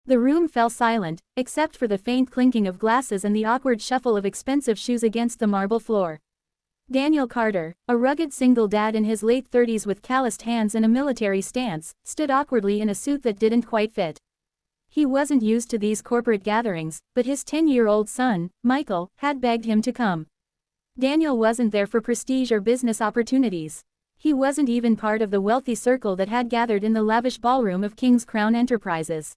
The room fell silent, except for the faint clinking of glasses and the awkward shuffle of expensive shoes against the marble floor. Daniel Carter, a rugged single dad in his late 30s with calloused hands and a military stance, stood awkwardly in a suit that didn't quite fit. He wasn't used to these corporate gatherings, but his 10-year-old son, Michael, had begged him to come. Daniel wasn't there for prestige or business opportunities. He wasn't even part of the wealthy circle that had gathered in the lavish ballroom of King's Crown Enterprises.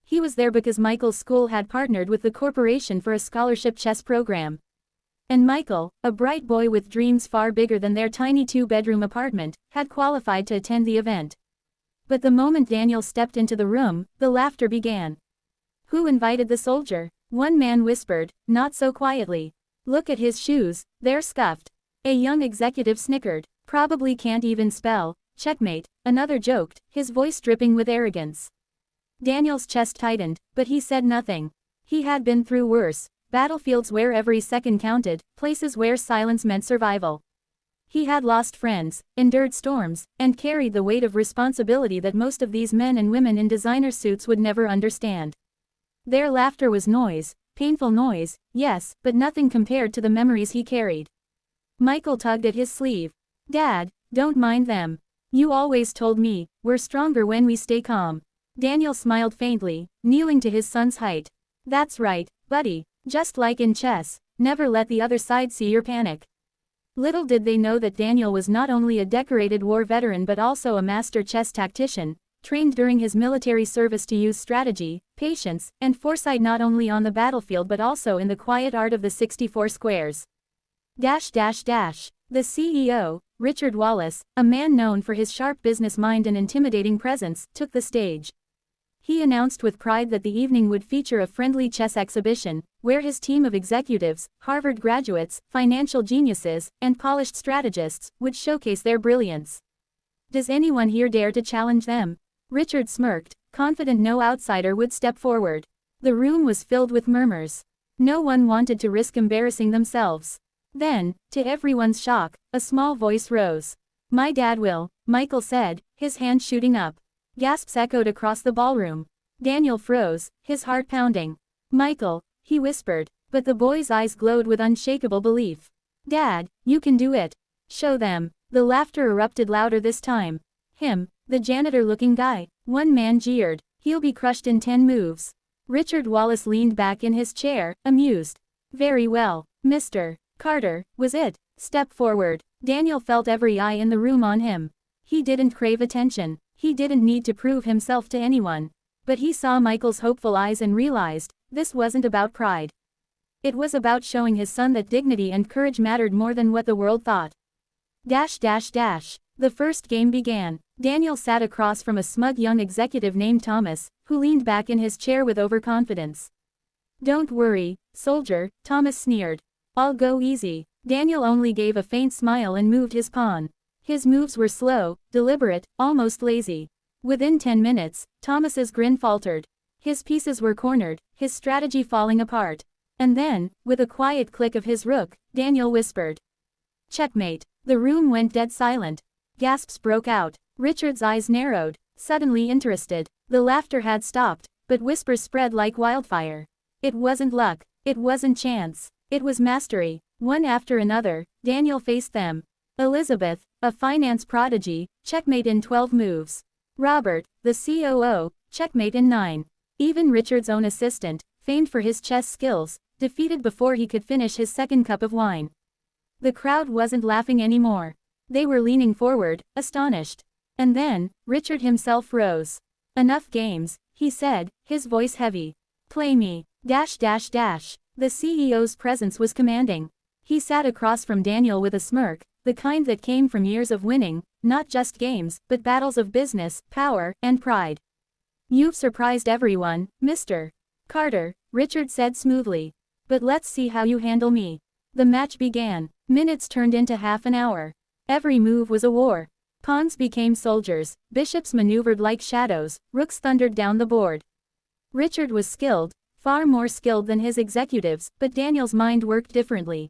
He was there because Michael's school had partnered with the corporation for a scholarship chess program. And Michael, a bright boy with dreams far bigger than their tiny two-bedroom apartment, had qualified to attend the event. But the moment Daniel stepped into the room, the laughter began. "Who invited the soldier?" one man whispered, not so quietly. "Look at his shoes, they're scuffed." A young executive snickered. "Probably can't even spell, checkmate," another joked, his voice dripping with arrogance. Daniel's chest tightened, but he said nothing. He had been through worse. Battlefields where every second counted, places where silence meant survival. He had lost friends, endured storms, and carried the weight of responsibility that most of these men and women in designer suits would never understand. Their laughter was noise, painful noise, yes, but nothing compared to the memories he carried. Michael tugged at his sleeve. "Dad, don't mind them. You always told me, we're stronger when we stay calm." Daniel smiled faintly, kneeling to his son's height. "That's right, buddy. Just like in chess, never let the other side see your panic." Little did they know that Daniel was not only a decorated war veteran but also a master chess tactician, trained during his military service to use strategy, patience, and foresight not only on the battlefield but also in the quiet art of the 64 squares. The CEO, Richard Wallace, a man known for his sharp business mind and intimidating presence, took the stage. He announced with pride that the evening would feature a friendly chess exhibition, where his team of executives, Harvard graduates, financial geniuses, and polished strategists, would showcase their brilliance. "Does anyone here dare to challenge them?" Richard smirked, confident no outsider would step forward. The room was filled with murmurs. No one wanted to risk embarrassing themselves. Then, to everyone's shock, a small voice rose. "My dad will," Michael said, his hand shooting up. Gasps echoed across the ballroom. Daniel froze, his heart pounding. "Michael," he whispered, but the boy's eyes glowed with unshakable belief. "Dad, you can do it. Show them." The laughter erupted louder this time. "Him, the janitor-looking guy," one man jeered. "He'll be crushed in 10 moves." Richard Wallace leaned back in his chair, amused. "Very well, Mr. Carter, was it? Step forward." Daniel felt every eye in the room on him. He didn't crave attention. He didn't need to prove himself to anyone. But he saw Michael's hopeful eyes and realized, this wasn't about pride. It was about showing his son that dignity and courage mattered more than what the world thought. The first game began. Daniel sat across from a smug young executive named Thomas, who leaned back in his chair with overconfidence. "Don't worry, soldier," Thomas sneered. "I'll go easy." Daniel only gave a faint smile and moved his pawn. His moves were slow, deliberate, almost lazy. Within 10 minutes, Thomas's grin faltered. His pieces were cornered, his strategy falling apart. And then, with a quiet click of his rook, Daniel whispered. "Checkmate." The room went dead silent. Gasps broke out. Richard's eyes narrowed, suddenly interested. The laughter had stopped, but whispers spread like wildfire. It wasn't luck. It wasn't chance. It was mastery. One after another, Daniel faced them. Elizabeth, a finance prodigy, checkmate in 12 moves. Robert, the COO, checkmate in 9. Even Richard's own assistant, famed for his chess skills, defeated before he could finish his second cup of wine. The crowd wasn't laughing anymore. They were leaning forward, astonished. And then, Richard himself rose. "Enough games," he said, his voice heavy. "Play me." The CEO's presence was commanding. He sat across from Daniel with a smirk, the kind that came from years of winning, not just games, but battles of business, power, and pride. "You've surprised everyone, Mr. Carter," Richard said smoothly. "But let's see how you handle me." The match began. Minutes turned into half an hour. Every move was a war. Pawns became soldiers, bishops maneuvered like shadows, rooks thundered down the board. Richard was skilled, far more skilled than his executives, but Daniel's mind worked differently.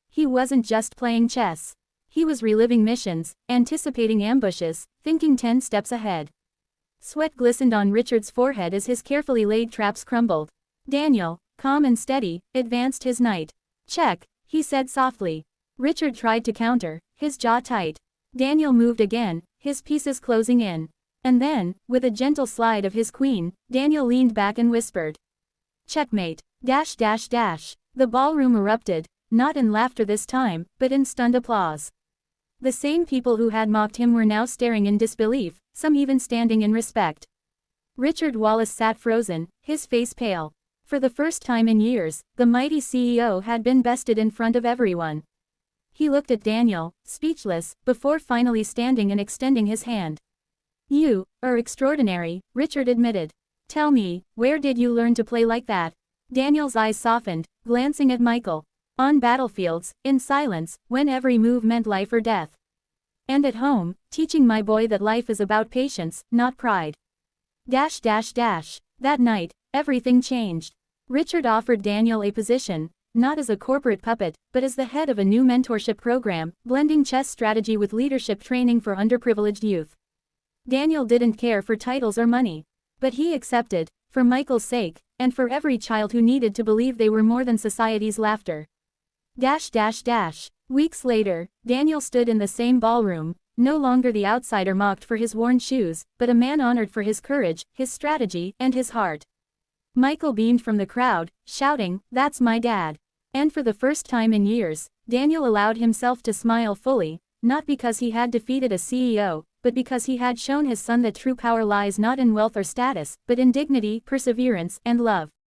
He wasn't just playing chess. He was reliving missions, anticipating ambushes, thinking 10 steps ahead. Sweat glistened on Richard's forehead as his carefully laid traps crumbled. Daniel, calm and steady, advanced his knight. Check, he said softly. Richard tried to counter, his jaw tight. Daniel moved again, his pieces closing in. And then, with a gentle slide of his queen, Daniel leaned back and whispered. Checkmate. Dash dash dash. The ballroom erupted, not in laughter this time, but in stunned applause. The same people who had mocked him were now staring in disbelief, some even standing in respect. Richard Wallace sat frozen, his face pale. For the first time in years, the mighty CEO had been bested in front of everyone. He looked at Daniel, speechless, before finally standing and extending his hand. You are extraordinary, Richard admitted. Tell me, where did you learn to play like that? Daniel's eyes softened, glancing at Michael. On battlefields, in silence, when every move meant life or death. And at home, teaching my boy that life is about patience, not pride. Dash dash dash. That night, everything changed. Richard offered Daniel a position, not as a corporate puppet, but as the head of a new mentorship program, blending chess strategy with leadership training for underprivileged youth. Daniel didn't care for titles or money. But he accepted, for Michael's sake, and for every child who needed to believe they were more than society's laughter. Dash dash dash. Weeks later, Daniel stood in the same ballroom, no longer the outsider mocked for his worn shoes, but a man honored for his courage, his strategy, and his heart. Michael beamed from the crowd, shouting, "That's my dad." And for the first time in years, Daniel allowed himself to smile fully, not because he had defeated a CEO, but because he had shown his son that true power lies not in wealth or status, but in dignity, perseverance, and love.